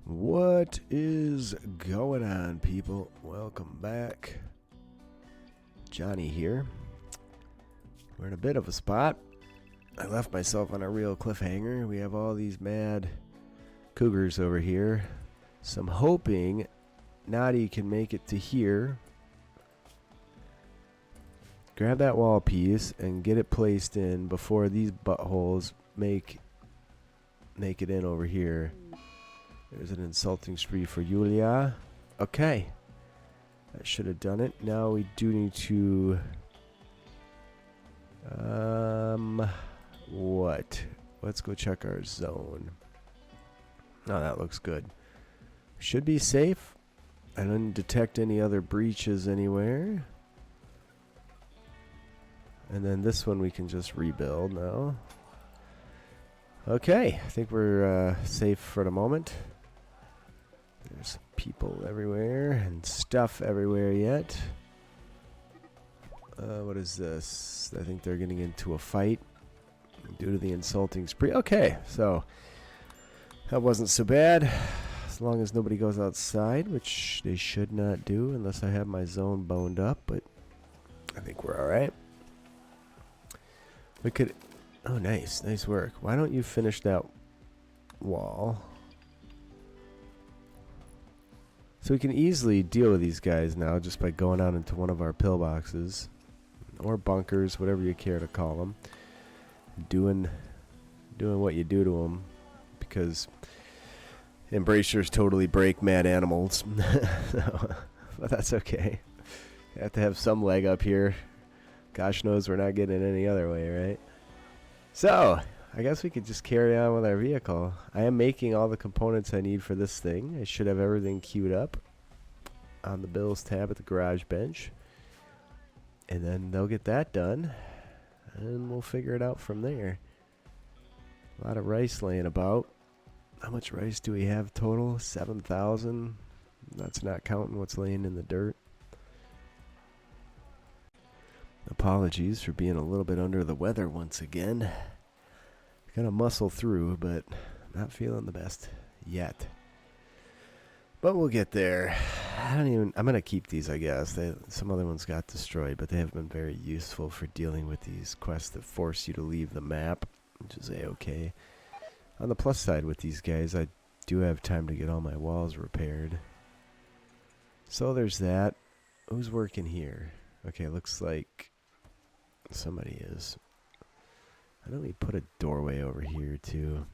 What is going on, people? Welcome back. Johnny here. We're in a bit of a spot. I left myself on a real cliffhanger. We have all these mad cougars over here. So I'm hoping Noddy can make it to here. Grab that wall piece and get it placed in before these buttholes make it in over here. There's an insulting spree for Yulia. Okay. That should have done it. Now we do need to... what? Let's go check our zone. Oh, that looks good. Should be safe. I didn't detect any other breaches anywhere. And then this one we can just rebuild now. Okay. I think we're safe for the moment. There's people everywhere and stuff everywhere yet. What is this? I think they're getting into a fight due to the insulting spree. Okay, so that wasn't so bad. As long as nobody goes outside, which they should not do unless I have my zone boned up, but I think we're alright. We could... Oh, nice. Nice work. Why don't you finish that wall? So we can easily deal with these guys now just by going out into one of our pillboxes. Or bunkers, whatever you care to call them. Doing what you do to them. Because embracers totally break mad animals. But that's okay. You have to have some leg up here. Gosh knows we're not getting it any other way, right? So, I guess we could just carry on with our vehicle. I am making all the components I need for this thing. I should have everything queued up on the Bills tab at the garage bench. And then they'll get that done. And we'll figure it out from there. A lot of rice laying about. How much rice do we have total? 7,000. That's not counting what's laying in the dirt. Apologies for being a little bit under the weather once again. Gonna muscle through, but not feeling the best yet. But we'll get there. I'm gonna keep these, I guess. Some other ones got destroyed, but they have been very useful for dealing with these quests that force you to leave the map, which is a-okay. On the plus side with these guys, I do have time to get all my walls repaired. So there's that. Who's working here? Okay, looks like somebody is. I know we put a doorway over here too.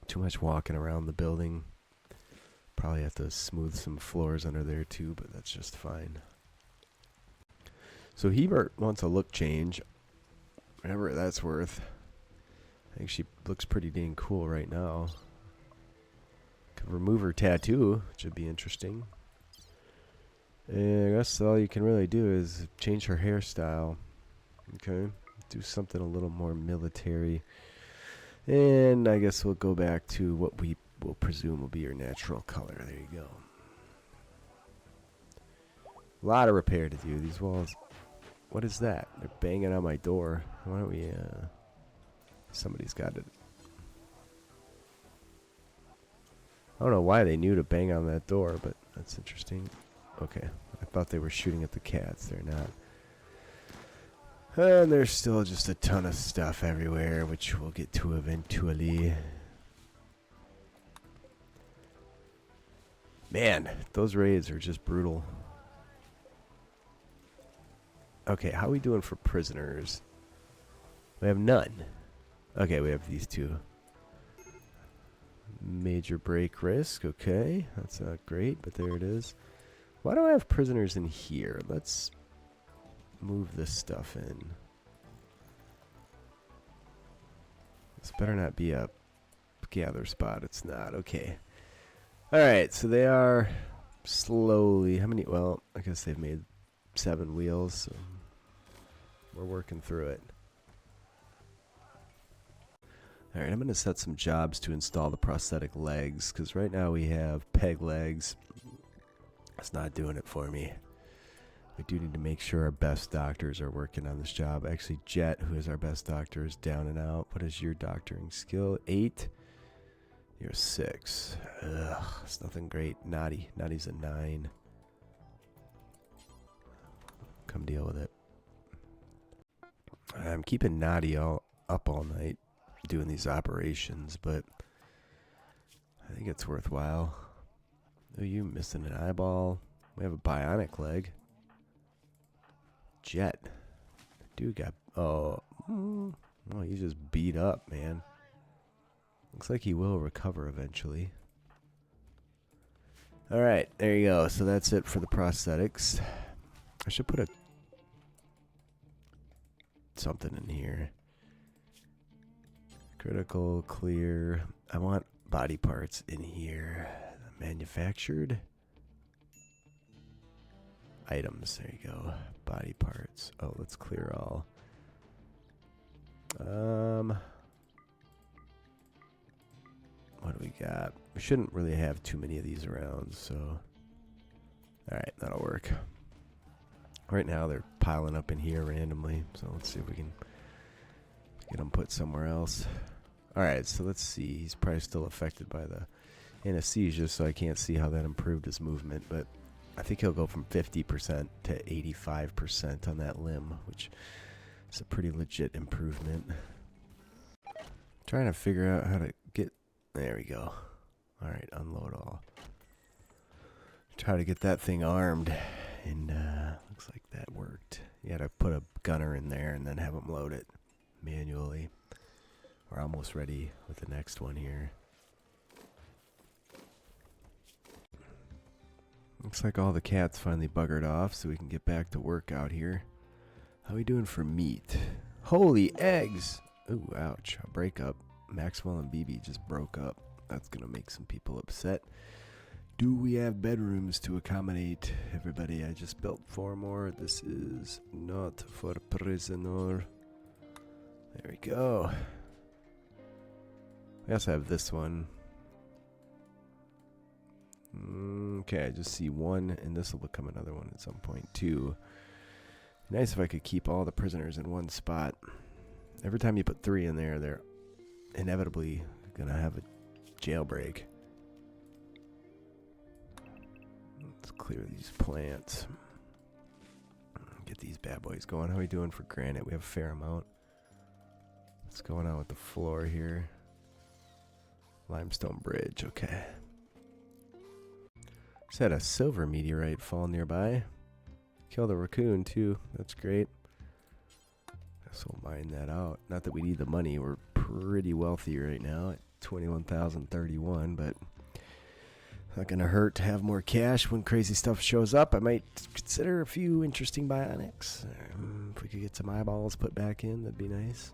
Too much walking around the building. Probably have to smooth some floors under there too, but that's just fine. So Hebert wants a look change. Whatever that's worth. I think she looks pretty dang cool right now. Could remove her tattoo, which would be interesting. And I guess all you can really do is change her hairstyle. Okay, do something a little more military. And I guess we'll go back to what we will presume will be your natural color. There you go. A lot of repair to do. These walls. What is that? They're banging on my door. Why don't we, somebody's got it. I don't know why they knew to bang on that door, but that's interesting. Okay. I thought they were shooting at the cats. They're not. And there's still just a ton of stuff everywhere, which we'll get to eventually. Man, those raids are just brutal. Okay, how are we doing for prisoners? We have none. Okay, we have these two. Major break risk. Okay, that's not great, but there it is. Why do I have prisoners in here? Let's move this stuff in. This better not be a gather spot. It's not. Okay. Alright, so they are slowly... How many? Well, I guess they've made 7 wheels, so we're working through it. Alright, I'm going to set some jobs to install the prosthetic legs, because right now we have peg legs. It's not doing it for me. We do need to make sure our best doctors are working on this job. Actually, Jet, who is our best doctor, is down and out. What is your doctoring skill? 8. You're a 6. Ugh, it's nothing great. Naughty. Naughty's a 9. Come deal with it. I'm keeping Naughty up all night doing these operations, but I think it's worthwhile. Oh, you missing an eyeball. We have a bionic leg. Jet. Dude got... Oh, he's just beat up, man. Looks like he will recover eventually. Alright, there you go. So that's it for the prosthetics. I should put something in here. Critical, clear. I want body parts in here. Manufactured items. There you go. Body parts. Oh, let's clear all. What do we got? We shouldn't really have too many of these around, so alright, that'll work. Right now they're piling up in here randomly, so let's see if we can get them put somewhere else. Alright, so let's see. He's probably still affected by the anesthesia, so I can't see how that improved his movement, but I think he'll go from 50% to 85% on that limb, which is a pretty legit improvement. Trying to figure out how to get... There we go. Alright, unload all. Try to get that thing armed, and looks like that worked. You gotta put a gunner in there and then have him load it manually. We're almost ready with the next one here. Looks like all the cats finally buggered off, so we can get back to work out here. How we doing for meat? Holy eggs! Ooh, ouch. A breakup. Maxwell and BB just broke up. That's gonna make some people upset. Do we have bedrooms to accommodate everybody? I just built 4 more. This is not for prisoner. There we go. We also have this one. Okay, I just see 1, and this will become another one at some point too. Nice if I could keep all the prisoners in one spot. Every time you put 3 in there, they're inevitably gonna have a jailbreak. Let's clear these plants. Get these bad boys going. How are we doing for granite? We have a fair amount. What's going on with the floor here? Limestone bridge, okay. Just had a silver meteorite fall nearby. Killed a raccoon too. That's great. Guess we'll mine that out. Not that we need the money. We're pretty wealthy right now at 21,031, but not gonna hurt to have more cash when crazy stuff shows up. I might consider a few interesting bionics. If we could get some eyeballs put back in, that'd be nice.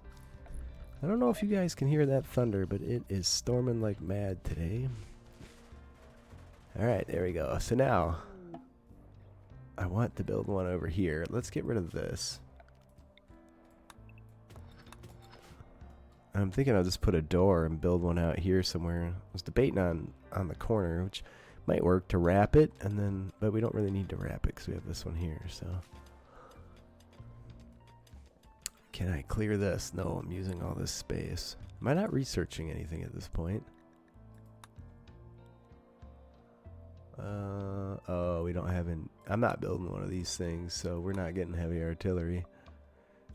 I don't know if you guys can hear that thunder, but it is storming like mad today. Alright, there we go. So now, I want to build one over here. Let's get rid of this. I'm thinking I'll just put a door and build one out here somewhere. I was debating on the corner, which might work to wrap it, and then, but we don't really need to wrap it because we have this one here, so. Can I clear this? No, I'm using all this space. Am I not researching anything at this point? Oh, we don't have an... I'm not building one of these things, so we're not getting heavy artillery.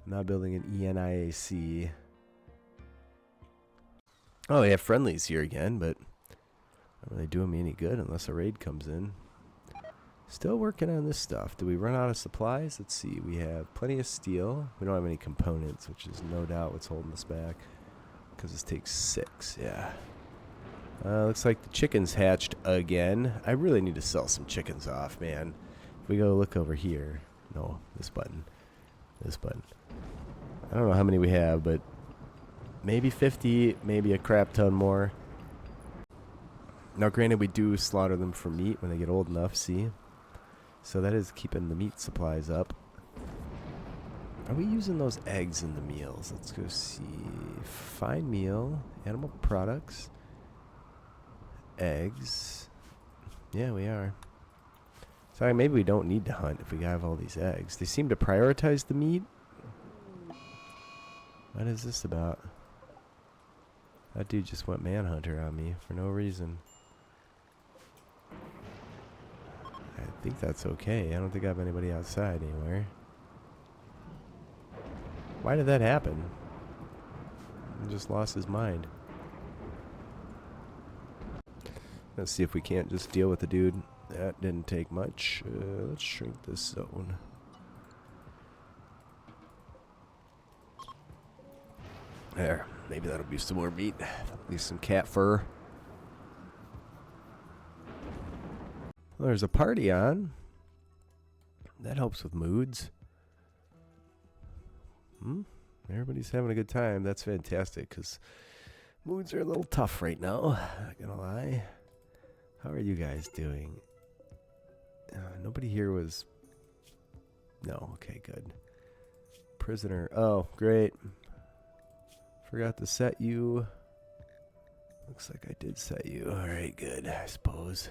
I'm not building an ENIAC. Oh, they have friendlies here again, but not really doing me any good unless a raid comes in. Still working on this stuff. Do we run out of supplies? Let's see. We have plenty of steel. We don't have any components, which is no doubt what's holding us back. Because this takes 6, yeah. Looks like the chickens hatched again. I really need to sell some chickens off, man. If we go look over here. No, this button. This button. I don't know how many we have, but maybe 50, maybe a crap ton more. Now, granted, we do slaughter them for meat when they get old enough, see? So that is keeping the meat supplies up. Are we using those eggs in the meals? Let's go see. Fine meal, animal products, eggs. Yeah, we are. Sorry, maybe we don't need to hunt if we have all these eggs. They seem to prioritize the meat. What is this about? That dude just went manhunter on me for no reason. I think that's okay. I don't think I have anybody outside anywhere. Why did that happen? He just lost his mind. Let's see if we can't just deal with the dude. That didn't take much. Let's shrink this zone. There. Maybe that'll be some more meat. At least some cat fur. Well, there's a party on. That helps with moods. Everybody's having a good time. That's fantastic, because moods are a little tough right now. Not gonna lie. How are you guys doing? Nobody here was... No, okay, good. Prisoner. Oh, great. Forgot to set you. Looks like I did set you. Alright, good, I suppose.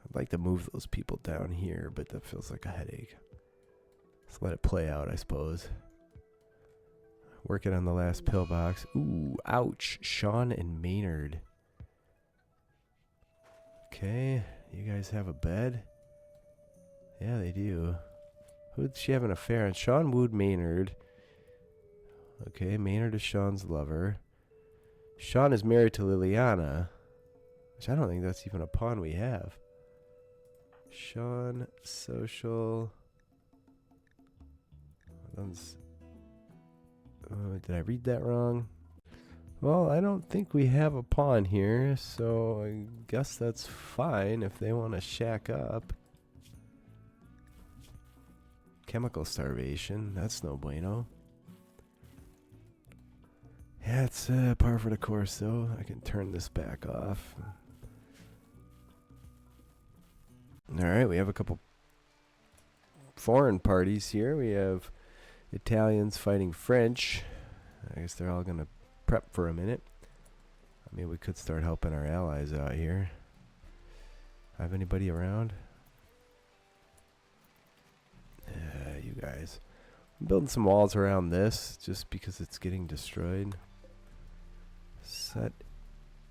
I'd like to move those people down here, but that feels like a headache. Let's let it play out, I suppose. Working on the last pillbox. Ooh, ouch. Sean and Maynard. Okay, you guys have a bed? Yeah, they do. Who'd she have an affair on? Sean wooed Maynard. Okay, Maynard is Sean's lover. Sean is married to Liliana, which I don't think that's even a pawn we have. Sean, social. Did I read that wrong? Well, I don't think we have a pawn here, so I guess that's fine if they want to shack up. Chemical starvation, that's no bueno. Yeah, it's par for the course, though. I can turn this back off. Alright, we have a couple foreign parties here. We have Italians fighting French. I guess they're all going to prep for a minute. I mean, we could start helping our allies out here. Have anybody around? You guys. I'm building some walls around this just because it's getting destroyed. Set.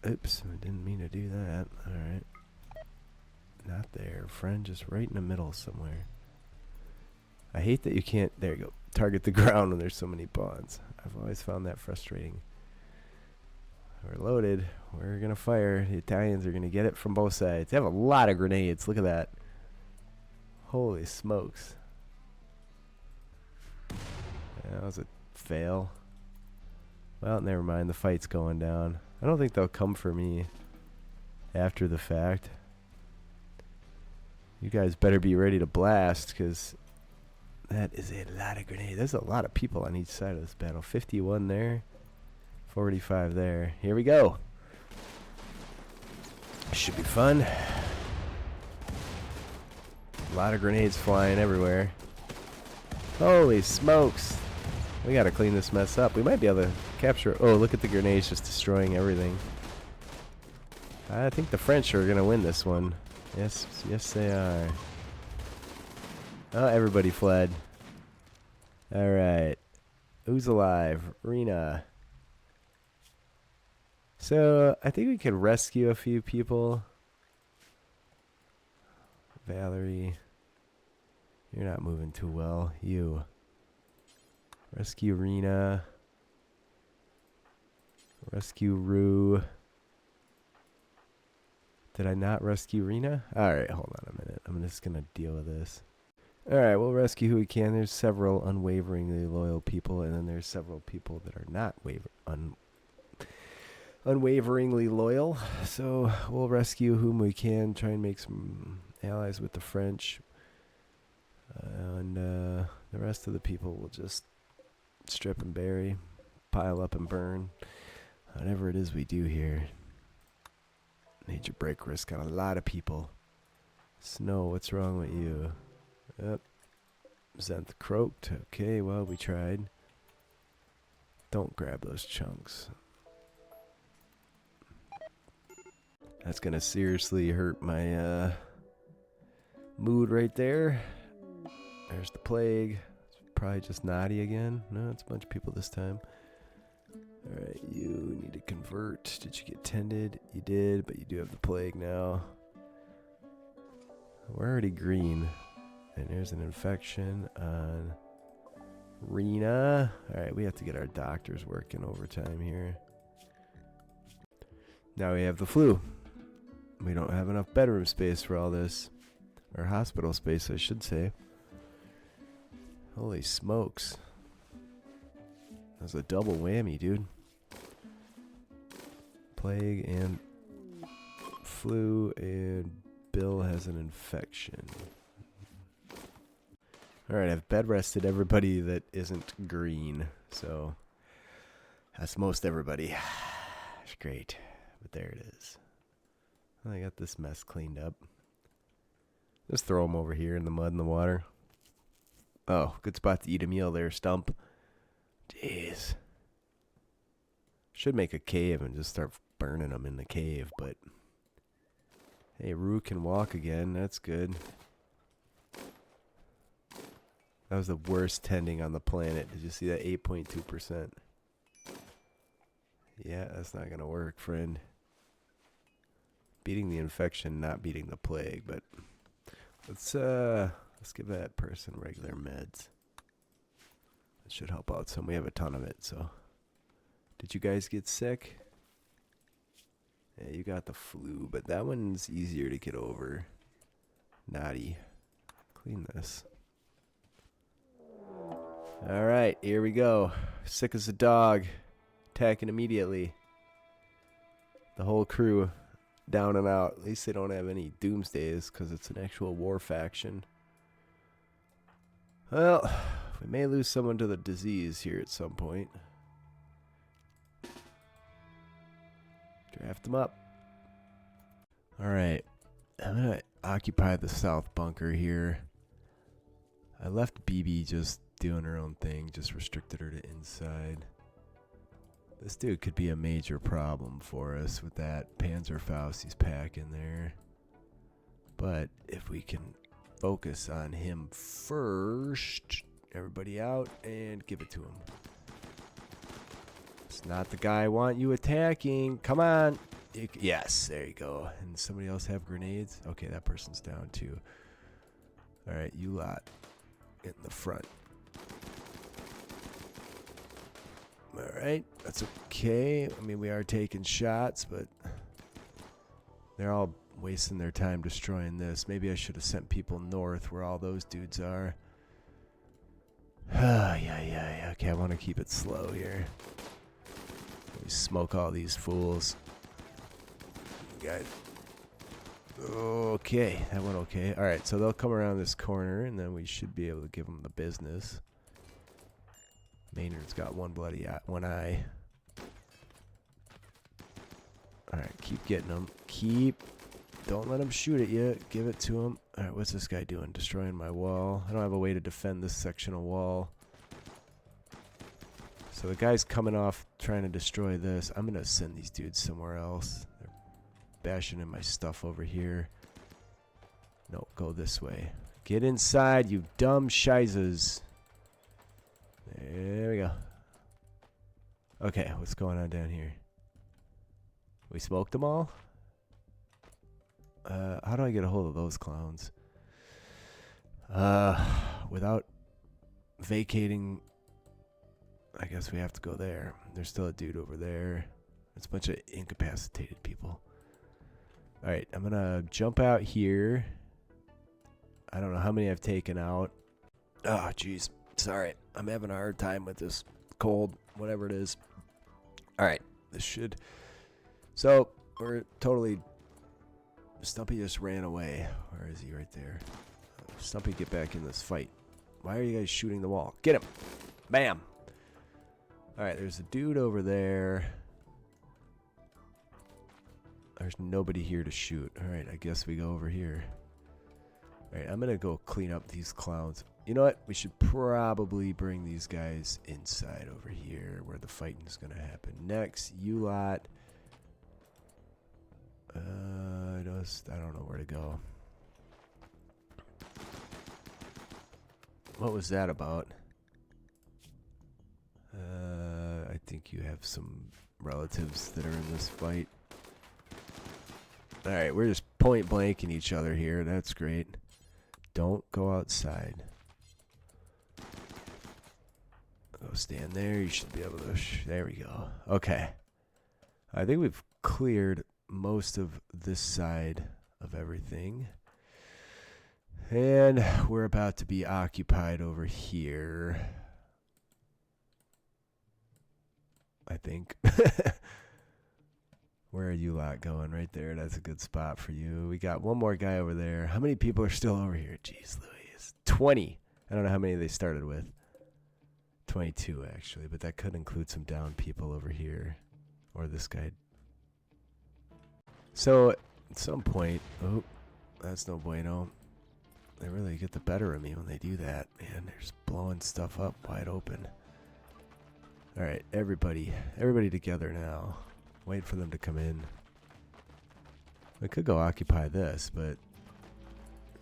Oops, I didn't mean to do that. Alright. Not there. Friend, just right in the middle somewhere. I hate that you can't, there you go, target the ground when there's so many pawns. I've always found that frustrating. We're loaded. We're going to fire. The Italians are going to get it from both sides. They have a lot of grenades. Look at that. Holy smokes. Yeah, that was a fail. Well, never mind. The fight's going down. I don't think they'll come for me after the fact. You guys better be ready to blast, because that is a lot of grenades. There's a lot of people on each side of this battle. 51 there. 45 there. Here we go. Should be fun. A lot of grenades flying everywhere. Holy smokes. We gotta clean this mess up. We might be able to capture... Oh, look at the grenades just destroying everything. I think the French are gonna win this one. Yes, yes they are. Oh, everybody fled. Alright. Who's alive? Rena. So, I think we could rescue a few people. Valerie. You're not moving too well. You. Rescue Rena. Rescue Rue. Did I not rescue Rena? Alright, hold on a minute. I'm just gonna deal with this. Alright, we'll rescue who we can. There's several unwaveringly loyal people, and then there's several people that are not unwaveringly loyal. So we'll rescue whom we can, try and make some allies with the French. And the rest of the people will just strip and bury, pile up and burn. Whatever it is we do here. Major break risk on a lot of people. Snow, what's wrong with you? Yep. Zenth croaked. Okay, well, we tried. Don't grab those chunks. That's gonna seriously hurt my mood right there. There's the plague. It's probably just Naughty again. No, it's a bunch of people this time. Alright, you need to convert. Did you get tended? You did, but you do have the plague now. We're already green. And there's an infection on Rena. Alright, we have to get our doctors working overtime here. Now we have the flu. We don't have enough bedroom space for all this. Or hospital space, I should say. Holy smokes. That was a double whammy, dude. Plague and flu, and Bill has an infection. Alright, I've bed rested everybody that isn't green. So, that's most everybody. It's great. But there it is. Well, I got this mess cleaned up. Just throw them over here in the mud and the water. Oh, good spot to eat a meal there, Stump. Jeez. Should make a cave and just start burning them in the cave, but... Hey, Rue can walk again. That's good. That was the worst tending on the planet. Did you see that? 8.2%. Yeah, that's not going to work, friend. Beating the infection, not beating the plague, but... Let's give that person regular meds. That should help out some. We have a ton of it, so... Did you guys get sick? Yeah, you got the flu, but that one's easier to get over. Naughty. Clean this. Alright, here we go. Sick as a dog. Attacking immediately. The whole crew down and out. At least they don't have any doomsdays, because it's an actual war faction. Well, we may lose someone to the disease here at some point. Draft them up. Alright. I'm going to occupy the south bunker here. I left BB just doing her own thing. Just restricted her to inside. This dude could be a major problem for us with that Panzerfaust he's packing there. But if we can focus on him first. Everybody out and give it to him. It's not the guy I want you attacking. Come on. Yes, there you go. And somebody else have grenades? Okay, that person's down too. Alright, you lot. Get in the front. Alright, that's okay. I mean, we are taking shots, but they're all wasting their time destroying this. Maybe I should have sent people north where all those dudes are. Yeah. Okay, I want to keep it slow here. We smoke all these fools. Got okay, that went okay. Alright, so they'll come around this corner, and then we should be able to give them the business. Maynard's got one eye. Alright, keep getting them. Don't let him shoot at you. Give it to him. Alright, what's this guy doing? Destroying my wall. I don't have a way to defend this section of wall. So the guy's coming off trying to destroy this. I'm going to send these dudes somewhere else. They're bashing in my stuff over here. No, go this way. Get inside, you dumb shizes. There we go. Okay, what's going on down here? We smoked them all? How do I get a hold of those clowns? Without vacating... I guess we have to go there. There's still a dude over there. It's a bunch of incapacitated people. Alright, I'm gonna jump out here. I don't know how many I've taken out. Oh, jeez. Sorry. I'm having a hard time with this cold, whatever it is. Alright, this should... So, we're totally... Stumpy just ran away. Where is he? Right there. Stumpy, get back in this fight. Why are you guys shooting the wall? Get him! Bam! Alright, there's a dude over there. There's nobody here to shoot. Alright, I guess we go over here. Alright, I'm gonna go clean up these clowns. You know what? We should probably bring these guys inside over here where the fighting is gonna happen. Next, you lot. I don't know where to go. What was that about? I think you have some relatives that are in this fight. Alright, we're just point blanking each other here. That's great. Don't go outside. Go stand there. You should be able to... there we go. Okay. I think we've cleared most of this side of everything. And we're about to be occupied over here. I think. Where are you lot going? Right there. That's a good spot for you. We got one more guy over there. How many people are still over here? Jeez Louise. 20. I don't know how many they started with. 22 actually, but that could include some down people over here. Or this guy. So at some point, oh, that's no bueno. They really get the better of me when they do that. Man, they're just blowing stuff up wide open. Alright, everybody together now. Wait for them to come in. We could go occupy this, but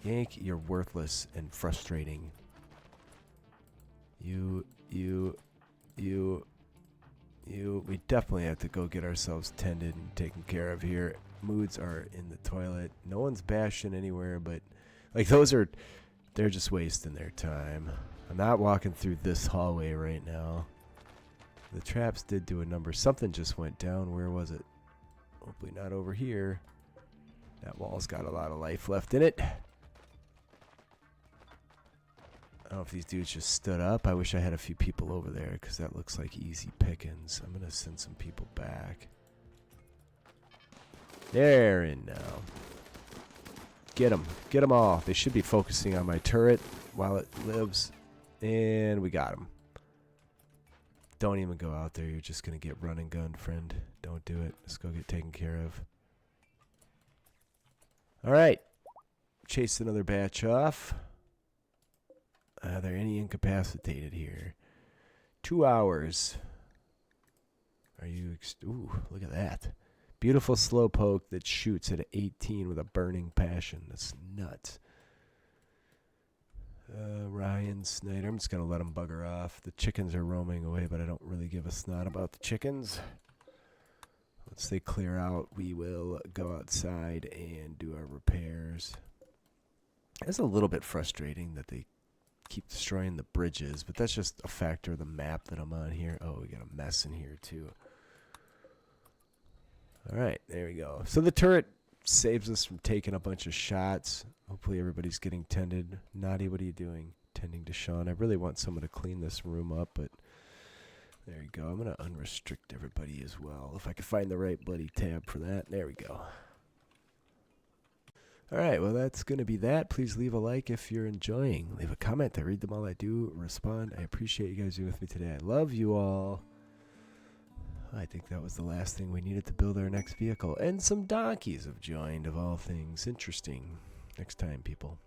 Yank, you're worthless and frustrating. We definitely have to go get ourselves tended and taken care of here. Moods are in the toilet. No one's bashing anywhere, but like they're just wasting their time. I'm not walking through this hallway right now. The traps did do a number. Something just went down. Where was it? Hopefully not over here. That wall's got a lot of life left in it. I don't know if these dudes just stood up. I wish I had a few people over there because that looks like easy pickings. I'm going to send some people back. They're in now. Get them. Get them all. They should be focusing on my turret while it lives. And we got them. Don't even go out there. You're just going to get run and gunned, friend. Don't do it. Let's go get taken care of. Alright. Chase another batch off. Are there any incapacitated here? 2 hours. Are you... ooh, look at that. Beautiful slowpoke that shoots at 18 with a burning passion. That's nuts. Ryan Snyder. I'm just going to let them bugger off. The chickens are roaming away, but I don't really give a snot about the chickens. Once they clear out, we will go outside and do our repairs. It's a little bit frustrating that they keep destroying the bridges, but that's just a factor of the map that I'm on here. Oh, we got a mess in here, too. Alright, there we go. So the turret saves us from taking a bunch of shots. Hopefully everybody's getting tended. Naughty, what are you doing? Tending to Sean. I really want someone to clean this room up, but there you go. I'm going to unrestrict everybody as well. If I can find the right bloody tab for that. There we go. Alright, well that's going to be that. Please leave a like if you're enjoying. Leave a comment. I read them all. I do respond. I appreciate you guys being with me today. I love you all. I think that was the last thing we needed to build our next vehicle. And some donkeys have joined, of all things. Interesting. Next time, people.